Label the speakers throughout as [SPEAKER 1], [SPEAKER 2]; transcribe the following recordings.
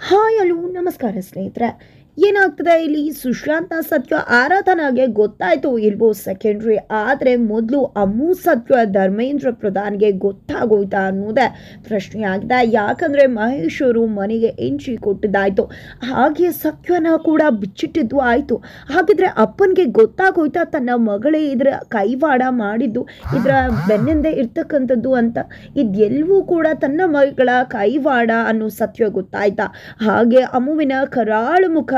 [SPEAKER 1] Hi hello ನಮಸ್ಕಾರ ಸ್ನೇಹಿತರೆ. ಏನಾಗ್ತದೆ ಇಲ್ಲಿ, ಸುಶಾಂತ್ನ ಸತ್ಯ ಆರಾಧನಾಗೆ ಗೊತ್ತಾಯ್ತು ಇಲ್ವೋ ಸೆಕೆಂಡ್ರಿ, ಆದರೆ ಮೊದಲು ಅಮ್ಮು ಸತ್ಯ ಧರ್ಮೇಂದ್ರ ಪ್ರಧಾನ್ಗೆ ಗೊತ್ತಾಗೋಯ್ತಾ ಅನ್ನೋದೇ ಪ್ರಶ್ನೆ ಆಗಿದೆ. ಯಾಕಂದರೆ ಮಹೇಶ್ ಅವರು ಮನೆಗೆ ಎಂಟ್ರಿ ಕೊಟ್ಟಿದ್ದಾಯ್ತು, ಹಾಗೆ ಸತ್ಯನ ಕೂಡ ಬಿಚ್ಚಿಟ್ಟಿದ್ದು ಆಯಿತು. ಹಾಗಿದ್ರೆ ಅಪ್ಪನಿಗೆ ಗೊತ್ತಾಗೋಯ್ತಾ ತನ್ನ ಮಗಳೇ ಇದರ ಕೈವಾಡ ಮಾಡಿದ್ದು, ಇದರ ಬೆನ್ನಿಂದೆ ಇರ್ತಕ್ಕಂಥದ್ದು ಅಂತ. ಇದೆಲ್ಲವೂ ಕೂಡ ತನ್ನ ಮಗಳ ಕೈವಾಡ ಅನ್ನೋ ಸತ್ಯ ಗೊತ್ತಾಯ್ತಾ? ಹಾಗೆ ಅಮ್ಮುವಿನ ಕರಾಳು ಮುಖ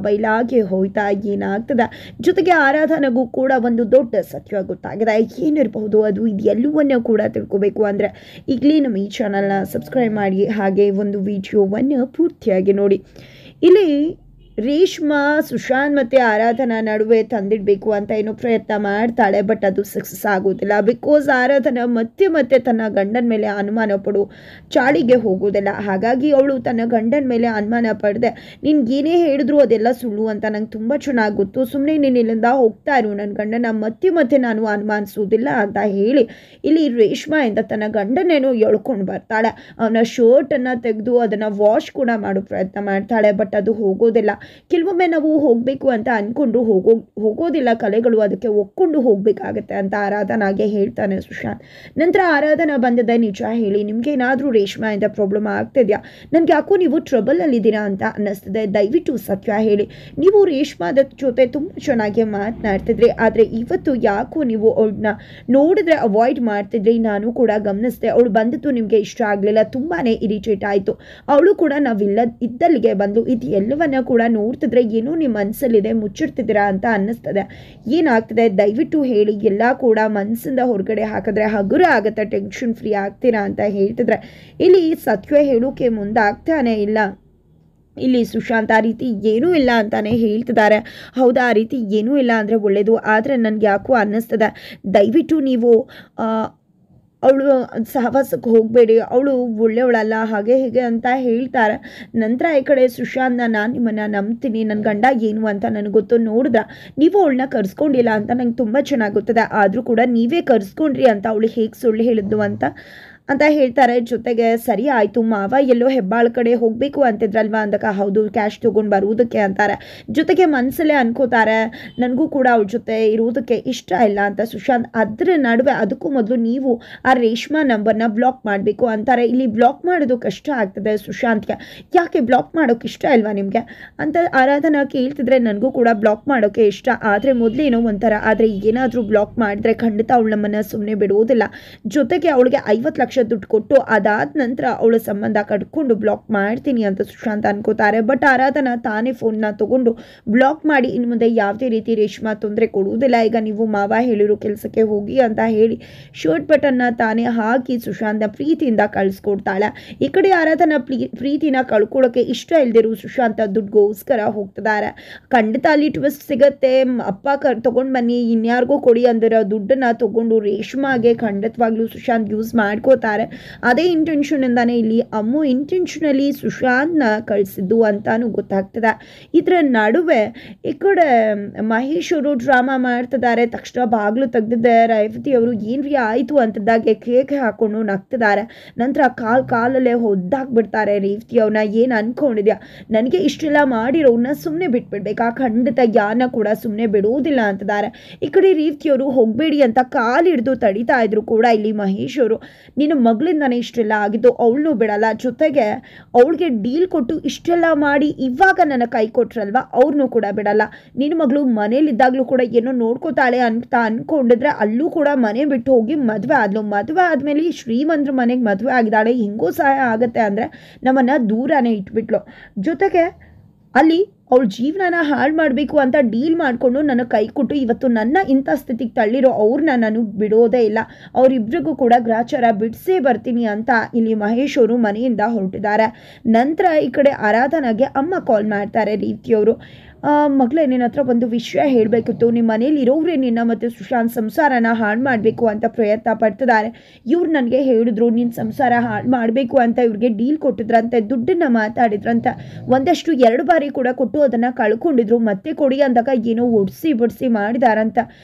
[SPEAKER 1] ಬೈಲಾಗೆ ಹೋಯ್ತಾ, ಏನಾಗ್ತದೆ? ಜೊತೆಗೆ ಆರಾಧನೆಗೂ ಕೂಡ ಒಂದು ದೊಡ್ಡ ಸತ್ಯ ಗೊತ್ತಾಗಿದೆ. ಏನಿರಬಹುದು ಅದು, ಇದೆಲ್ಲವನ್ನ ಕೂಡ ತಿಳ್ಕೋಬೇಕು ಅಂದರೆ ಈಗಲೇ ನಮ್ಮ ಈ ಚಾನಲ್ನ ಸಬ್ಸ್ಕ್ರೈಬ್ ಮಾಡಿ, ಹಾಗೆ ಒಂದು ವಿಡಿಯೋವನ್ನು ಪೂರ್ತಿಯಾಗಿ ನೋಡಿ. ಇಲ್ಲಿ ರೇಷ್ಮಾ ಸುಶಾಂತ್ ಮತ್ತು ಆರಾಧನಾ ನಡುವೆ ತಂದಿಡಬೇಕು ಅಂತ ಏನೋ ಪ್ರಯತ್ನ ಮಾಡ್ತಾಳೆ, ಬಟ್ ಅದು ಸಕ್ಸಸ್ ಆಗೋದಿಲ್ಲ. ಬಿಕಾಸ್ ಆರಾಧನಾ ಮತ್ತೆ ಮತ್ತೆ ತನ್ನ ಗಂಡನ ಮೇಲೆ ಅನುಮಾನ ಪಡು ಚಾಳಿಗೆ ಹೋಗೋದಿಲ್ಲ. ಹಾಗಾಗಿ ಅವಳು ತನ್ನ ಗಂಡನ ಮೇಲೆ ಅನುಮಾನ ಪಡೆದೆ, ನಿನ್ಗೇನೇ ಹೇಳಿದ್ರು ಅದೆಲ್ಲ ಸುಳ್ಳು ಅಂತ ನಂಗೆ ತುಂಬ ಚೆನ್ನಾಗಿ ಗೊತ್ತು, ಸುಮ್ಮನೆ ನೀನು ಇಲ್ಲಿಂದ ಹೋಗ್ತಾ ಇರು, ನನ್ನ ಗಂಡನ ಮತ್ತೆ ಮತ್ತೆ ನಾನು ಅನುಮಾನಿಸೋದಿಲ್ಲ ಅಂತ ಹೇಳಿ ಇಲ್ಲಿ ರೇಷ್ಮಾ ಇಂದ ತನ್ನ ಗಂಡನೇನೋ ಎಳ್ಕೊಂಡು ಬರ್ತಾಳೆ. ಅವನ ಶರ್ಟನ್ನು ತೆಗೆದು ಅದನ್ನು ವಾಶ್ ಕೂಡ ಮಾಡೋ ಪ್ರಯತ್ನ ಮಾಡ್ತಾಳೆ, ಬಟ್ ಅದು ಹೋಗೋದಿಲ್ಲ. ಕೆಲವೊಮ್ಮೆ ನಾವು ಹೋಗಬೇಕು ಅಂತ ಅಂದ್ಕೊಂಡು ಹೋಗೋದಿಲ್ಲ ಕಲೆಗಳು, ಅದಕ್ಕೆ ಒಕ್ಕೊಂಡು ಹೋಗಬೇಕಾಗತ್ತೆ ಅಂತ ಆರಾಧನಾಗೆ ಹೇಳ್ತಾನೆ ಸುಶಾಂತ್. ನಂತರ ಆರಾಧನಾ ಬಂದದ, ನಿಜ ಹೇಳಿ ನಿಮ್ಗೇನಾದರೂ ರೇಷ್ಮೆಯಿಂದ ಪ್ರಾಬ್ಲಮ್ ಆಗ್ತಿದ್ಯಾ? ನನಗೆ ಯಾಕೋ ನೀವು ಟ್ರಬಲಲ್ಲಿದ್ದೀರಾ ಅಂತ ಅನ್ನಿಸ್ತದೆ, ದಯವಿಟ್ಟು ಸತ್ಯ ಹೇಳಿ. ನೀವು ರೇಷ್ಮಾದ ಜೊತೆ ತುಂಬ ಚೆನ್ನಾಗಿ ಮಾತನಾಡ್ತಿದ್ರಿ, ಆದರೆ ಇವತ್ತು ಯಾಕೋ ನೀವು ಅವಳನ್ನ ನೋಡಿದ್ರೆ ಅವಾಯ್ಡ್ ಮಾಡ್ತಿದ್ರಿ. ನಾನು ಕೂಡ ಗಮನಿಸಿದೆ, ಅವಳು ಬಂದಿದ್ದು ನಿಮಗೆ ಇಷ್ಟ ಆಗಲಿಲ್ಲ, ತುಂಬಾ ಇರಿಟೇಟ್ ಆಯಿತು. ಅವಳು ಕೂಡ ಇದ್ದಲ್ಲಿಗೆ ಬಂದು ಇದು ಎಲ್ಲವನ್ನ ಕೂಡ ನೋಡ್ತಿದ್ರೆ ಏನೋ ನಿಮ್ಮ ಮನಸ್ಸಲ್ಲಿದೆ, ಮುಚ್ಚಿಡ್ತಿದ್ದೀರಾ ಅಂತ ಅನ್ನಿಸ್ತದೆ. ಏನಾಗ್ತದೆ ದಯವಿಟ್ಟು ಹೇಳಿ, ಎಲ್ಲ ಕೂಡ ಮನಸ್ಸಿಂದ ಹೊರಗಡೆ ಹಾಕಿದ್ರೆ ಹಗುರ ಆಗುತ್ತೆ, ಟೆನ್ಷನ್ ಫ್ರೀ ಆಗ್ತೀರಾ ಅಂತ ಹೇಳ್ತಿದ್ರೆ ಇಲ್ಲಿ ಸತ್ಯ ಹೇಳೋಕೆ ಮುಂದಾಗ್ತಾನೆ ಇಲ್ಲ. ಇಲ್ಲಿ ಸುಶಾಂತ್ ಆ ರೀತಿ ಏನೂ ಇಲ್ಲ ಅಂತಾನೆ ಹೇಳ್ತಿದ್ದಾರೆ. ಹೌದಾ, ಆ ರೀತಿ ಏನೂ ಇಲ್ಲ ಅಂದರೆ ಒಳ್ಳೆಯದು, ಆದರೆ ನನಗೆ ಯಾಕೋ ಅನ್ನಿಸ್ತದೆ ದಯವಿಟ್ಟು ನೀವು ಅವಳು ಸಹವಾಸಕ್ಕೆ ಹೋಗಬೇಡಿ, ಅವಳು ಒಳ್ಳೆಯವಳಲ್ಲ, ಹಾಗೆ ಹೀಗೆ ಅಂತ ಹೇಳ್ತಾರೆ. ನಂತರ ಈ ಕಡೆ ಸುಶಾಂತ್ನ, ನಾನು ನಿಮ್ಮನ್ನು ನಂಬ್ತೀನಿ, ನನ್ನ ಗಂಡ ಏನು ಅಂತ ನನಗೆ ಗೊತ್ತು, ನೋಡಿದ್ರ ನೀವು ಅವಳನ್ನ ಕರ್ಸ್ಕೊಂಡಿಲ್ಲ ಅಂತ ನಂಗೆ ತುಂಬ ಚೆನ್ನಾಗಿ ಗೊತ್ತದೆ, ಆದರೂ ಕೂಡ ನೀವೇ ಕರ್ಸ್ಕೊಂಡ್ರಿ ಅಂತ ಅವಳು ಹೇಗೆ ಸುಳ್ಳು ಹೇಳಿದ್ದು ಅಂತ ಹೇಳ್ತಾರೆ. ಜೊತೆಗೆ ಸರಿ ಆಯಿತು, ಮಾವ ಎಲ್ಲೋ ಹೆಬ್ಬಾಳ ಕಡೆ ಹೋಗಬೇಕು ಅಂತಿದ್ರಲ್ವಾ ಅಂದಾಗ ಹೌದು, ಕ್ಯಾಶ್ ತೊಗೊಂಡು ಬರುವುದಕ್ಕೆ ಅಂತಾರೆ. ಜೊತೆಗೆ ಮನಸ್ಸಲ್ಲೇ ಅನ್ಕೋತಾರೆ, ನನಗೂ ಕೂಡ ಅವ್ಳ ಜೊತೆ ಇರುವುದಕ್ಕೆ ಇಷ್ಟ ಇಲ್ಲ ಅಂತ ಸುಶಾಂತ್. ಅದರ ನಡುವೆ ಅದಕ್ಕೂ ಮೊದಲು ನೀವು ಆ ರೇಷ್ಮಾ ನಂಬರ್ನ ಬ್ಲಾಕ್ ಮಾಡಬೇಕು ಅಂತಾರೆ. ಇಲ್ಲಿ ಬ್ಲಾಕ್ ಮಾಡೋದು ಕಷ್ಟ ಆಗ್ತದೆ ಸುಶಾಂತ್ಗೆ. ಯಾಕೆ ಬ್ಲಾಕ್ ಮಾಡೋಕ್ಕೆ ಇಷ್ಟ ಇಲ್ವಾ ನಿಮಗೆ ಅಂತ ಆರಾಧನಾ ಕೇಳ್ತಿದ್ರೆ, ನನಗೂ ಕೂಡ ಬ್ಲಾಕ್ ಮಾಡೋಕ್ಕೆ ಇಷ್ಟ, ಆದರೆ ಮೊದಲೇನೋ ಒಂಥರ, ಆದರೆ ಏನಾದರೂ ಬ್ಲಾಕ್ ಮಾಡಿದ್ರೆ ಖಂಡಿತ ಅವಳು ನಮ್ಮನ್ನು ಸುಮ್ಮನೆ ಬಿಡುವುದಿಲ್ಲ. ಜೊತೆಗೆ ಅವಳಿಗೆ 50 ಲಕ್ಷ ದುಡ್ಡು ಕೊಟ್ಟು ಅದಾದ ನಂತರ ಅವಳ ಸಂಬಂಧ ಕಟ್ಕೊಂಡು ಬ್ಲಾಕ್ ಮಾಡ್ತೀನಿ ಅಂತ ಸುಶಾಂತ್ ಅನ್ಕೋತಾರೆ. ಬಟ್ ಆರಾಧನಾ ತಾನೇ ಫೋನ್ನ ತಗೊಂಡು ಬ್ಲಾಕ್ ಮಾಡಿ ಇನ್ನು ಮುಂದೆ ಯಾವುದೇ ರೀತಿ ರೇಷ್ಮಾ ತೊಂದರೆ ಕೊಡುವುದಿಲ್ಲ, ಈಗ ನೀವು ಮಾವ ಹೇಳಿರೋ ಕೆಲಸಕ್ಕೆ ಹೋಗಿ ಅಂತ ಹೇಳಿ ಶರ್ಟ್ ಬಟನ್ನ ತಾನೇ ಹಾಕಿ ಸುಶಾಂತ್ನ ಪ್ರೀತಿಯಿಂದ ಕಳಿಸ್ಕೊಡ್ತಾಳೆ. ಈ ಕಡೆ ಆರಾಧನಾ ಪ್ರೀತಿನ ಕಳ್ಕೊಳ್ಳೋಕೆ ಇಷ್ಟ ಇಲ್ದಿರು ಸುಶಾಂತ ದುಡ್ಡುಗೋಸ್ಕರ ಹೋಗ್ತಿದ್ದಾರೆ. ಖಂಡಿತ ಅಲ್ಲಿ ಟ್ವಿಸ್ಟ್ ಸಿಗತ್ತೆ, ಅಪ್ಪ ತಗೊಂಡು ಬನ್ನಿ, ಇನ್ಯಾರಿಗೂ ಕೊಡಿ ಅಂದಿರೋ ದುಡ್ಡನ್ನ ತಗೊಂಡು ರೇಷ್ಮಾಗೆ ಖಂಡಿತವಾಗ್ಲೂ ಸುಶಾಂತ್ ಯೂಸ್ ಮಾಡ್ಕೋತಾರೆ. ಅದೇ ಇಂಟೆನ್ಷನ್ ಇಂದಾನೆ ಇಲ್ಲಿ ಅಮ್ಮು ಇಂಟೆನ್ಷನಲಿ ಸುಶಾಂತ್ನ ಕಳಿಸಿದ್ದು ಅಂತಾನು ಗೊತ್ತಾಗ್ತದೆ. ಇದರ ನಡುವೆ ಈ ಕಡೆ ಮಹೇಶ್ ಅವರು ಡ್ರಾಮಾ ಮಾಡ್ತಿದ್ದಾರೆ. ತಕ್ಷಣ ಬಾಗಿಲು ತೆಗೆದಿದ್ದೆ ರೇವತಿ ಅವರು ಏನ್ರಿ ಆಯಿತು ಅಂತಿದ್ದಾಗೆ ಕೇಕ್ ಹಾಕೊಂಡು ನಗ್ತಿದ್ದಾರೆ. ನಂತರ ಕಾಲಲ್ಲೇ ಹೊದ್ದಾಕ್ಬಿಡ್ತಾರೆ ರೇವತಿ ಅವ್ರನ್ನ. ಏನು ಅನ್ಕೊಂಡಿದ್ಯಾ, ನನಗೆ ಇಷ್ಟೆಲ್ಲ ಮಾಡಿರೋನ್ನ ಸುಮ್ಮನೆ ಬಿಟ್ಬಿಡ್ಬೇಕಾ? ಖಂಡಿತ ಯಾನ ಕೂಡ ಸುಮ್ಮನೆ ಬಿಡುವುದಿಲ್ಲ ಅಂತಿದ್ದಾರೆ. ಈ ಕಡೆ ರೇವತಿಯವರು ಹೋಗಬೇಡಿ ಅಂತ ಕಾಲಿಡಿದು ತಡಿತಾ ಇದ್ರು ಕೂಡ ಇಲ್ಲಿ ಮಹೇಶ್ ಅವರು, ನಿನ್ನ ಮಗಳಿಂದಾನೆ ಇಷ್ಟೆಲ್ಲ ಆಗಿದ್ದು, ಅವಳನ್ನೂ ಬಿಡಲ್ಲ, ಜೊತೆಗೆ ಅವಳಿಗೆ ಡೀಲ್ ಕೊಟ್ಟು ಇಷ್ಟೆಲ್ಲ ಮಾಡಿ ಇವಾಗ ನನ್ನ ಕೈ ಕೊಟ್ರಲ್ವಾ, ಅವ್ರನ್ನೂ ಕೂಡ ಬಿಡಲ್ಲ. ನಿನ್ನ ಮಗಳು ಮನೇಲಿದ್ದಾಗಲೂ ಕೂಡ ಏನೋ ನೋಡ್ಕೋತಾಳೆ ಅಂತ ಅಂದ್ಕೊಂಡಿದ್ರೆ ಅಲ್ಲೂ ಕೂಡ ಮನೆ ಬಿಟ್ಟು ಹೋಗಿ ಮದುವೆ ಆದ್ಲು. ಮದುವೆ ಆದಮೇಲೆ ಶ್ರೀಮಂತರ ಮನೆಗೆ ಮದುವೆ ಆಗಿದ್ದಾಳೆ, ಹಿಂಗೂ ಸಹಾಯ ಆಗುತ್ತೆ ಅಂದರೆ ನಮ್ಮನ್ನು ದೂರನೇ ಇಟ್ಬಿಟ್ಲು. ಜೊತೆಗೆ ಅಲ್ಲಿ ಅವಳ ಜೀವನನ ಹಾಳು ಮಾಡಬೇಕು ಅಂತ ಡೀಲ್ ಮಾಡಿಕೊಂಡು ನನ್ನ ಕೈ ಕೊಟ್ಟು ಇವತ್ತು ನನ್ನ ಇಂಥ ಸ್ಥಿತಿಗೆ ತಳ್ಳಿರೋ ಅವ್ರನ್ನ ನಾನು ಬಿಡೋದೇ ಇಲ್ಲ, ಅವರಿಬ್ರಿಗೂ ಕೂಡ ಗ್ರಾಚಾರ ಬಿಡಿಸೇ ಬರ್ತೀನಿ ಅಂತ ಇಲ್ಲಿ ಮಹೇಶ್ ಅವರು ಮನೆಯಿಂದ ಹೊರಟಿದ್ದಾರೆ. ನಂತರ ಈ ಕಡೆ ಆರಾಧನಾಗೆ ಅಮ್ಮ ಕಾಲ್ ಮಾಡ್ತಾರೆ ರೇವತಿಯವರು. ಮಗಳೇ ನಿನ್ನ ಹತ್ರ ಒಂದು ವಿಷಯ ಹೇಳಬೇಕಿತ್ತು. ನಿಮ್ಮ ಮನೇಲಿ ಇರೋವ್ರೆ ನಿನ್ನ ಮತ್ತು ಸುಶಾಂತ್ ಸಂಸಾರನ ಹಾಳು ಮಾಡಬೇಕು ಅಂತ ಪ್ರಯತ್ನ ಪಡ್ತಿದ್ದಾರೆ. ಇವ್ರು ನನಗೆ ಹೇಳಿದ್ರು ನಿನ್ನ ಸಂಸಾರ ಹಾಳು ಮಾಡಬೇಕು ಅಂತ ಇವ್ರಿಗೆ ಡೀಲ್ ಕೊಟ್ಟಿದ್ರಂತೆ, ದುಡ್ಡನ್ನು ಮಾತಾಡಿದ್ರಂತೆ. ಒಂದಷ್ಟು 2 ಬಾರಿ ಕೂಡ ಕೊಟ್ಟು ಅದನ್ನು ಕಳ್ಕೊಂಡಿದ್ರು. ಮತ್ತೆ ಕೊಡಿ ಅಂದಾಗ ಏನೋ ಒಡಿಸಿ ಬಡಿಸಿ ಮಾಡಿದಾರಂತ.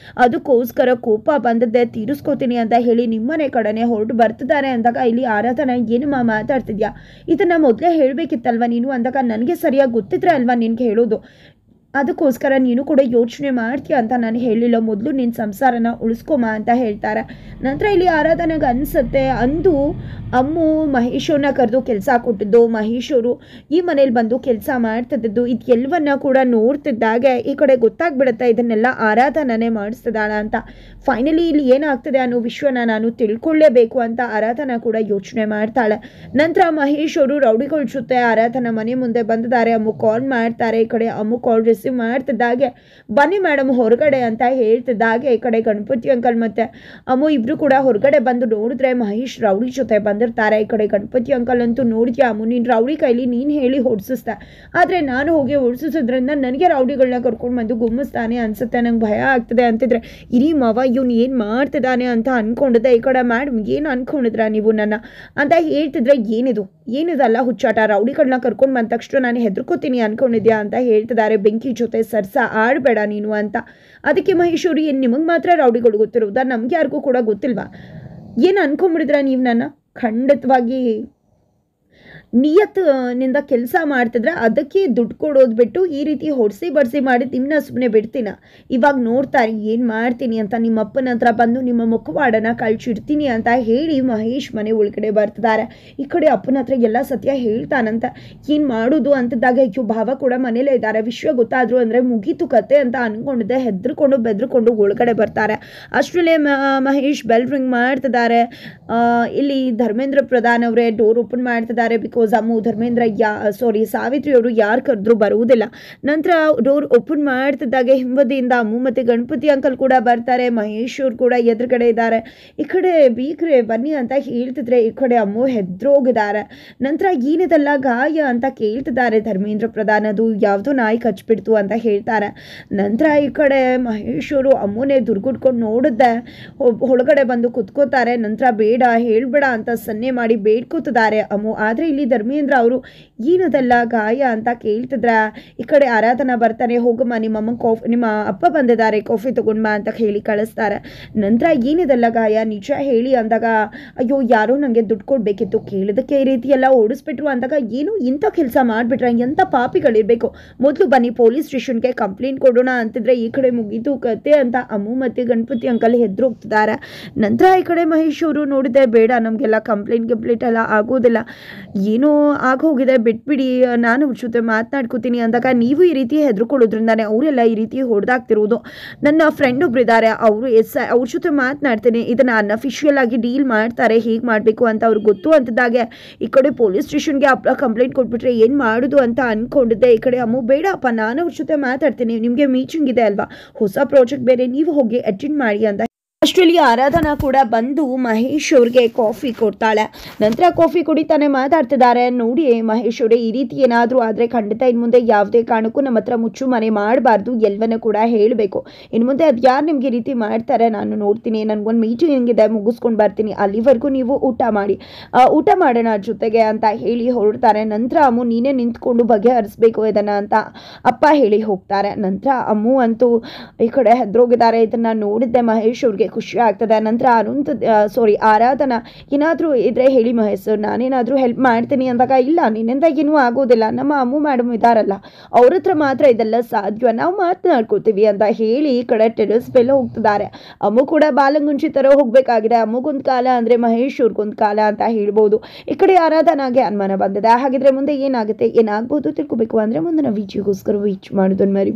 [SPEAKER 1] ಅದಕ್ಕೋಸ್ಕರ ಕೋಪ ಬಂದದ್ದೆ, ತೀರಿಸ್ಕೋತೀನಿ ಅಂತ ಹೇಳಿ ನಿಮ್ಮನೆ ಕಡೆನೆ ಹೊರಟು ಬರ್ತಿದ್ದಾರೆ ಅಂದಾಗ ಇಲ್ಲಿ ಆರಾಧನಾ ಏನಮ್ಮ ಮಾತಾಡ್ತಿದ್ಯಾ, ಇದನ್ನು ಮೊದಲೇ ಹೇಳಬೇಕಿತ್ತಲ್ವ ನೀನು ಅಂದಾಗ ನನಗೆ ಸರಿಯಾಗಿ ಗೊತ್ತಿದ್ರೆ ಅಲ್ವಾ ನಿನ್ಗೆ ಹೇಳೋದು, ಅದಕ್ಕೋಸ್ಕರ ನೀನು ಕೂಡ ಯೋಚನೆ ಮಾಡ್ತೀಯ ಅಂತ ನಾನು ಹೇಳಿಲ್ಲ, ಮೊದಲು ನಿನ್ನ ಸಂಸಾರನ ಉಳಿಸ್ಕೊಮ ಅಂತ ಹೇಳ್ತಾರೆ. ನಂತರ ಇಲ್ಲಿ ಆರಾಧನೆಗೆ ಅನಿಸುತ್ತೆ ಅಂದು ಅಮ್ಮು ಮಹೇಶವ್ರನ್ನ ಕರೆದು ಕೆಲಸ ಕೊಟ್ಟಿದ್ದು, ಮಹೇಶವರು ಈ ಮನೇಲಿ ಬಂದು ಕೆಲಸ ಮಾಡ್ತಿದ್ದು ಇದೆಲ್ಲವನ್ನ ಕೂಡ ನೋಡ್ತಿದ್ದಾಗೆ ಈ ಕಡೆ ಗೊತ್ತಾಗ್ಬಿಡುತ್ತೆ ಇದನ್ನೆಲ್ಲ ಆರಾಧನೆ ಮಾಡಿಸ್ತಿದ್ದಾಳ ಅಂತ. ಫೈನಲಿ ಇಲ್ಲಿ ಏನಾಗ್ತದೆ ಅನ್ನೋ ವಿಷಯನ ನಾನು ತಿಳ್ಕೊಳ್ಳೇಬೇಕು ಅಂತ ಆರಾಧನಾ ಕೂಡ ಯೋಚನೆ ಮಾಡ್ತಾಳೆ. ನಂತರ ಮಹೇಶ್ ಅವರು ರೌಡಿಗಳ ಜೊತೆ ಆರಾಧನಾ ಮನೆ ಮುಂದೆ ಬಂದಿದ್ದಾರೆ. ಅಮ್ಮು ಕಾಲ್ ಮಾಡ್ತಾರೆ. ಈ ಕಡೆ ಅಮ್ಮು ಕಾಲ್ ರಿಸೀವ್ ಮಾಡ್ತಿದ್ದಾಗೆ ಬನ್ನಿ ಮೇಡಮ್ ಹೊರಗಡೆ ಅಂತ ಹೇಳ್ತಿದ್ದಾಗೆ ಈ ಕಡೆ ಗಣಪತಿ ಅಂಕಲ್ ಮತ್ತೆ ಅಮ್ಮು ಇಬ್ರು ಕೂಡ ಹೊರಗಡೆ ಬಂದು ನೋಡಿದ್ರೆ ಮಹೇಶ್ ರೌಡಿ ಜೊತೆ ಬಂದಿರ್ತಾರೆ. ಈ ಕಡೆ ಗಣಪತಿ ಅಂಕಲ್ ಅಂತೂ ನೋಡಿದ್ಯಾ ಅಮ್ಮು, ನೀನು ರೌಡಿ ಕೈಲಿ ನೀನು ಹೇಳಿ ಹೊಡ್ಸಿಸ್ದೆ, ಆದರೆ ನಾನು ಹೋಗಿ ಹೊಡ್ಸಿಸೋದ್ರಿಂದ ನನಗೆ ರೌಡಿಗಳನ್ನ ಕರ್ಕೊಂಡು ಬಂದು ಗುಮ್ಮಿಸ್ತಾನೆ ಅನ್ಸುತ್ತೆ, ನಂಗೆ ಭಯ ಆಗ್ತದೆ ಅಂತಿದ್ರೆ ಇರಿ ಮವ ಇವನು ಏನು ಮಾಡ್ತಿದ್ದಾನೆ ಅಂತ ಅಂದ್ಕೊಂಡಿದ್ದೆ. ಈ ಕಡೆ ಮೇಡಮ್ ಏನು ಅಂದ್ಕೊಂಡಿದ್ರ ನೀವು ನನ್ನ ಅಂತ ಹೇಳ್ತಿದ್ರೆ ಏನಿದಲ್ಲ ಹುಚ್ಚಾಟ, ರೌಡಿಗಳನ್ನ ಕರ್ಕೊಂಡು ಬಂದ ತಕ್ಷಣ ನಾನು ಹೆದರ್ಕೋತೀನಿ ಅಂದ್ಕೊಂಡಿದ್ಯಾ ಅಂತ ಹೇಳ್ತಿದ್ದಾರೆ. ಬೆಂಕಿ ಜೊತೆ ಸರ್ಸ ಆಡಬೇಡ ನೀನು ಅಂತ. ಅದಕ್ಕೆ ಮಹೇಶ್ವರಿ ಏನು ನಿಮಗೆ ಮಾತ್ರ ರೌಡಿಗಳು ಗೊತ್ತಿರೋದಾ, ನಮ್ಗೆ ಯಾರಿಗೂ ಕೂಡ ಗೊತ್ತಿಲ್ವಾ, ಏನು ಅನ್ಕೊಂಬಿಡಿದ್ರ ನೀವು ನನ್ನ? ಖಂಡಿತವಾಗಿ ನಿಯತ್ನಿಂದ ಕೆಲಸ ಮಾಡ್ತಿದ್ರೆ ಅದಕ್ಕೆ ದುಡ್ಡು ಕೊಡೋದು ಬಿಟ್ಟು ಈ ರೀತಿ ಹೊಡ್ಸಿ ಬಡಿಸಿ ಮಾಡಿ ನಿಮ್ಮನ್ನ ಸುಮ್ಮನೆ ಬಿಡ್ತೀನ? ಇವಾಗ ನೋಡ್ತಾರೆ ಏನು ಮಾಡ್ತೀನಿ ಅಂತ. ನಿಮ್ಮ ಅಪ್ಪನ ಹತ್ರ ಬಂದು ನಿಮ್ಮ ಮುಖವಾಡನ ಕಳ್ಸಿಡ್ತೀನಿ ಅಂತ ಹೇಳಿ ಮಹೇಶ್ ಮನೆ ಒಳಗಡೆ ಬರ್ತಿದ್ದಾರೆ. ಈ ಕಡೆ ಅಪ್ಪನ ಹತ್ರ ಎಲ್ಲ ಸತ್ಯ ಹೇಳ್ತಾನಂತ. ಏನು ಮಾಡೋದು ಅಂತಿದ್ದಾಗ ಅಯ್ಯೋ ಭಾವ ಕೂಡ ಮನೇಲೇ ಇದ್ದಾರೆ, ವಿಷಯ ಗೊತ್ತಾದ್ರು ಅಂದರೆ ಮುಗೀತು ಕತೆ ಅಂತ ಅಂದ್ಕೊಂಡಿದ್ದೆ. ಹೆದರ್ಕೊಂಡು ಬೆದರ್ಕೊಂಡು ಒಳಗಡೆ ಬರ್ತಾರೆ. ಅಷ್ಟರಲ್ಲೇ ಮಹೇಶ್ ಬೆಲ್ ರಿಂಗ್ ಮಾಡ್ತಿದ್ದಾರೆ. ಇಲ್ಲಿ ಧರ್ಮೇಂದ್ರ ಪ್ರಧಾನ್ ಅವರೇ ಡೋರ್ ಓಪನ್ ಮಾಡ್ತಿದ್ದಾರೆ. ಬಿಕಾಸ್ ಅಮ್ಮು ಧರ್ಮೇಂದ್ರ ಸಾವಿತ್ರಿ ಅವರು ಯಾರು ಕರೆದ್ರು ಬರುವುದಿಲ್ಲ. ನಂತರ ಡೋರ್ ಓಪನ್ ಮಾಡ್ತಿದ್ದಾಗೆ ಹಿಂಬದಿಯಿಂದ ಅಮ್ಮು ಮತ್ತು ಗಣಪತಿ ಅಂಕಲ್ ಕೂಡ ಬರ್ತಾರೆ. ಮಹೇಶ್ ಅವರು ಕೂಡ ಎದುರುಗಡೆ ಇದ್ದಾರೆ. ಈ ಕಡೆ ಬೀಗ್ರೆ ಬನ್ನಿ ಅಂತ ಹೇಳ್ತಿದ್ರೆ ಈ ಕಡೆ ಅಮ್ಮು ಹೆದ್ರೋಗಿದ್ದಾರೆ. ನಂತರ ಏನಿದೆಲ್ಲ ಗಾಯ ಅಂತ ಕೇಳ್ತಿದ್ದಾರೆ ಧರ್ಮೇಂದ್ರ ಪ್ರಧಾನ್. ಅದು ಯಾವುದೋ ನಾಯಿ ಕಚ್ಬಿಡ್ತು ಅಂತ ಹೇಳ್ತಾರೆ. ನಂತರ ಈ ಕಡೆ ಮಹೇಶ್ ಅವರು ಅಮ್ಮನೇ ದುರ್ಗುಡ್ಕೊಂಡು ನೋಡಿದ್ದೆ ಒಳಗಡೆ ಬಂದು ಕುತ್ಕೋತಾರೆ. ನಂತರ ಬೇಡ ಹೇಳ್ಬೇಡ ಅಂತ ಸನ್ನೆ ಮಾಡಿ ಬೇಡ್ಕೋತಿದ್ದಾರೆ ಅಮ್ಮು. ಆದರೆ ಇಲ್ಲಿ ಧರ್ಮೇಂದ್ರ ಅವರು ಏನದೆಲ್ಲ ಗಾಯ ಅಂತ ಕೇಳ್ತಿದ್ರ. ಈ ಕಡೆ ಆರಾಧನಾ ಬರ್ತಾನೆ, ಹೋಗಮ್ಮ ನಿಮ್ಮ ಅಪ್ಪ ಬಂದಿದ್ದಾರೆ ಕಾಫಿ ತಗೊಂಡ್ಬಾ ಅಂತ ಹೇಳಿ ಕಳಿಸ್ತಾರೆ. ನಂತರ ಏನಿದೆಲ್ಲ ಗಾಯ ನಿಜ ಹೇಳಿ ಅಂದಾಗ ಅಯ್ಯೋ ಯಾರೋ ನನಗೆ ದುಡ್ಡು ಕೊಡಬೇಕಿತ್ತು, ಕೇಳಿದಕ್ಕೆ ಈ ರೀತಿ ಎಲ್ಲ ಓಡಿಸ್ಬಿಟ್ರು ಅಂದಾಗ ಏನು ಇಂಥ ಕೆಲಸ ಮಾಡಿಬಿಟ್ರೆ ಎಂಥ ಪಾಪಿಗಳಿರಬೇಕು, ಮೊದಲು ಬನ್ನಿ ಪೊಲೀಸ್ ಸ್ಟೇಷನ್ಗೆ ಕಂಪ್ಲೇಂಟ್ ಕೊಡೋಣ ಅಂತಿದ್ರೆ ಈ ಕಡೆ ಮುಗೀತು ಕತೆ ಅಂತ ಅಮ್ಮು ಮತ್ತು ಗಣಪತಿ ಅಂಕಲ್ ಹೆದ್ರೋಗ್ತಿದ್ದಾರೆ. ನಂತರ ಈ ಕಡೆ ಮಹೇಶ್ ಅವರು ನೋಡಿದೆ ಬೇಡ ನಮಗೆಲ್ಲ ಕಂಪ್ಲೇಂಟ್ ಎಲ್ಲ ಆಗೋದಿಲ್ಲ, ಏನೋ ಆಗೋಗಿದೆ ಬಿಟ್ಬಿಡಿ, ನಾನು ಅವ್ರ ಜೊತೆ ಮಾತನಾಡ್ಕೋತೀನಿ ಅಂದಾಗ ನೀವು ಈ ರೀತಿ ಹೆದರ್ಕೊಳ್ಳೋದ್ರಿಂದಾನೆ ಅವರೆಲ್ಲ ಈ ರೀತಿ ಹೊಡೆದಾಗ್ತಿರೋದು. ನನ್ನ ಫ್ರೆಂಡ್ ಒಬ್ರು ಇದ್ದಾರೆ, ಅವರು ಅವ್ರ ಜೊತೆ ಮಾತನಾಡ್ತೀನಿ, ಇದನ್ನು ಅನ್ಅಫಿಷಿಯಲ್ ಆಗಿ ಡೀಲ್ ಮಾಡ್ತಾರೆ, ಹೇಗೆ ಮಾಡಬೇಕು ಅಂತ ಅವ್ರಿಗೆ ಗೊತ್ತು ಅಂತಿದ್ದಾಗೆ ಈ ಕಡೆ ಪೊಲೀಸ್ ಸ್ಟೇಷನ್ಗೆ ಕಂಪ್ಲೇಂಟ್ ಕೊಟ್ಬಿಟ್ರೆ ಏನು ಮಾಡೋದು ಅಂತ ಅಂದ್ಕೊಂಡಿದ್ದೆ. ಈ ಕಡೆ ಅಮ್ಮು ಬೇಡಪ್ಪ ನಾನು ಅವ್ರ ಜೊತೆ ಮಾತಾಡ್ತೀನಿ, ನಿಮಗೆ ಮೀಟಿಂಗ್ ಇದೆ ಅಲ್ವಾ, ಹೊಸ ಪ್ರಾಜೆಕ್ಟ್ ಬೇರೆ, ನೀವು ಹೋಗಿ ಅಟೆಂಡ್ ಮಾಡಿ ಅಂತ. ಅಷ್ಟರಲ್ಲಿ ಆರಾಧನಾ ಕೂಡ ಬಂದು ಮಹೇಶ್ ಅವ್ರಿಗೆ ಕಾಫಿ ಕೊಡ್ತಾಳೆ. ನಂತರ ಕಾಫಿ ಕುಡಿತಾನೆ ಮಾತಾಡ್ತಿದ್ದಾರೆ. ನೋಡಿ ಮಹೇಶ್ ಅವರೇ ಈ ರೀತಿ ಏನಾದರೂ ಆದರೆ ಖಂಡಿತ ಇನ್ನು ಮುಂದೆ ಯಾವುದೇ ಕಾರಣಕ್ಕೂ ನಮ್ಮ ಹತ್ರ ಮುಚ್ಚು ಮನೆ ಮಾಡಬಾರ್ದು, ಎಲ್ಲವನ್ನೂ ಕೂಡ ಹೇಳಬೇಕು. ಇನ್ನು ಮುಂದೆ ಅದು ಯಾರು ನಿಮಗೆ ಈ ರೀತಿ ಮಾಡ್ತಾರೆ ನಾನು ನೋಡ್ತೀನಿ, ನನಗೊಂದು ಮೀಟಿಂಗ್ ಇದೆ ಮುಗಿಸ್ಕೊಂಡು ಬರ್ತೀನಿ, ಅಲ್ಲಿವರೆಗೂ ನೀವು ಊಟ ಮಾಡೋಣ ಜೊತೆಗೆ ಅಂತ ಹೇಳಿ ಹೊರಡ್ತಾರೆ. ನಂತರ ಅಮ್ಮು ನೀನೇ ನಿಂತ್ಕೊಂಡು ಬಗೆಹರಿಸ್ಬೇಕು ಇದನ್ನು ಅಂತ ಅಪ್ಪ ಹೇಳಿ ಹೋಗ್ತಾರೆ. ನಂತರ ಅಮ್ಮು ಅಂತೂ ಈ ಕಡೆ ಹೆದರೋಗಿದ್ದಾರೆ. ಇದನ್ನು ನೋಡಿದ್ದೆ ಮಹೇಶ್ ಅವ್ರಿಗೆ ಖುಷಿ ಆಗ್ತದೆ. ನಂತರ ಆರಾಧನಾ ಏನಾದರೂ ಇದ್ರೆ ಹೇಳಿ ಮಹೇಶ್ ನಾನೇನಾದರೂ ಹೆಲ್ಪ್ ಮಾಡ್ತೀನಿ ಅಂದಾಗ ಇಲ್ಲ ನಿನ್ನಿಂದ ಏನೂ ಆಗೋದಿಲ್ಲ, ನಮ್ಮ ಅಮ್ಮು ಮೇಡಮ್ ಇದ್ದಾರಲ್ಲ ಅವ್ರ ಹತ್ರ ಮಾತ್ರ ಇದೆಲ್ಲ ಸಾಧ್ಯ, ನಾವು ಮಾತನಾಡ್ಕೊಳ್ತೀವಿ ಅಂತ ಹೇಳಿ ಈ ಕಡೆ ಟೆರೆಸ್ ಮೇಲೆ ಹೋಗ್ತಿದ್ದಾರೆ. ಅಮ್ಮು ಕೂಡ ಬಾಲಂಗುಂಚಿ ಥರ ಹೋಗಬೇಕಾಗಿದೆ. ಅಮ್ಮಗೊಂದು ಕಾಲ ಅಂದರೆ ಮಹೇಶ್ ಅವ್ರಿಗೊಂದು ಕಾಲ ಅಂತ ಹೇಳ್ಬೋದು. ಈ ಕಡೆ ಆರಾಧನಾಗೆ ಅನುಮಾನ ಬಂದಿದೆ. ಹಾಗಿದ್ರೆ ಮುಂದೆ ಏನಾಗುತ್ತೆ ಏನಾಗ್ಬೋದು ತಿಳ್ಕೊಬೇಕು ಅಂದರೆ ಮುಂದಿನ ವಿಡಿಯೋಗೋಸ್ಕರ ವೀಚ್ ಮಾಡೋದನ್ನು ಮರಿ